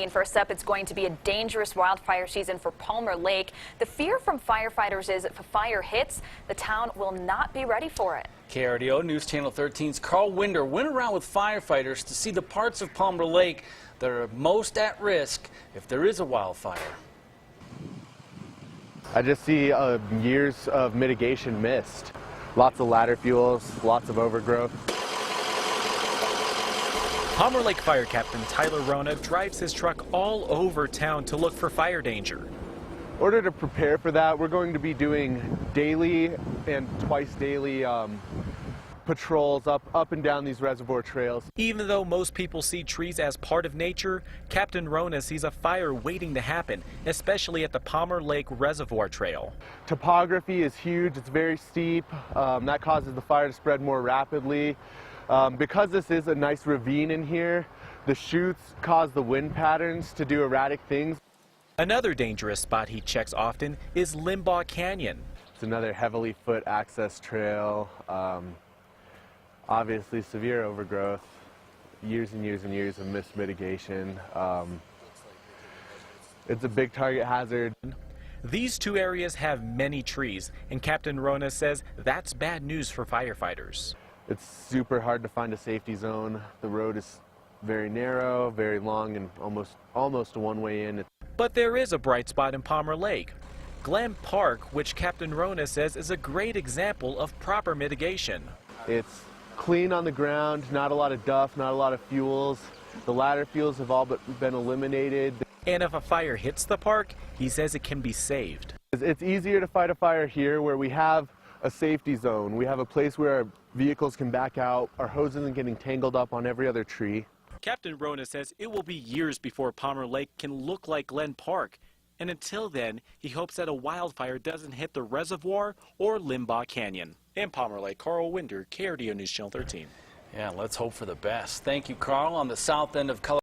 First up, it's going to be a dangerous wildfire season for Palmer Lake. The fear from firefighters is if a fire hits, the town will not be ready for it. KRDO News Channel 13's Carl Winder went around with firefighters to see the parts of Palmer Lake that are most at risk if there is a wildfire. I just see years of mitigation missed. Lots of ladder fuels, lots of overgrowth. Palmer Lake Fire Captain Tyler Rona drives his truck all over town to look for fire danger. In order to prepare for that, we're going to be doing daily and twice daily patrols up and down these reservoir trails. Even though most people see trees as part of nature, Captain Rona sees a fire waiting to happen, especially at the Palmer Lake Reservoir Trail. Topography is huge, it's very steep. That causes the fire to spread more rapidly. Because this is a nice ravine in here, the chutes cause the wind patterns to do erratic things. Another dangerous spot he checks often is Limbaugh Canyon. It's another heavily foot access trail. Obviously severe overgrowth, years and years and years of missed mitigation. It's a big target hazard. These two areas have many trees, and Captain Rona says that's bad news for firefighters. It's super hard to find a safety zone. The road is very narrow, very long, and almost a one-way in. But there is a bright spot in Palmer Lake. Glen Park, which Captain Rona says is a great example of proper mitigation. It's clean on the ground, not a lot of duff, not a lot of fuels. The ladder fuels have all but been eliminated. And if a fire hits the park, he says it can be saved. It's easier to fight a fire here where we have a safety zone. We have a place where our vehicles can back out. Our hose isn't getting tangled up on every other tree. Captain Rona says it will be years before Palmer Lake can look like Glen Park. And until then, he hopes that a wildfire doesn't hit the reservoir or Limbaugh Canyon. In Palmer Lake, Carl Winder, KRDO News Channel 13. Yeah, let's hope for the best. Thank you, Carl. On the south end of Colorado.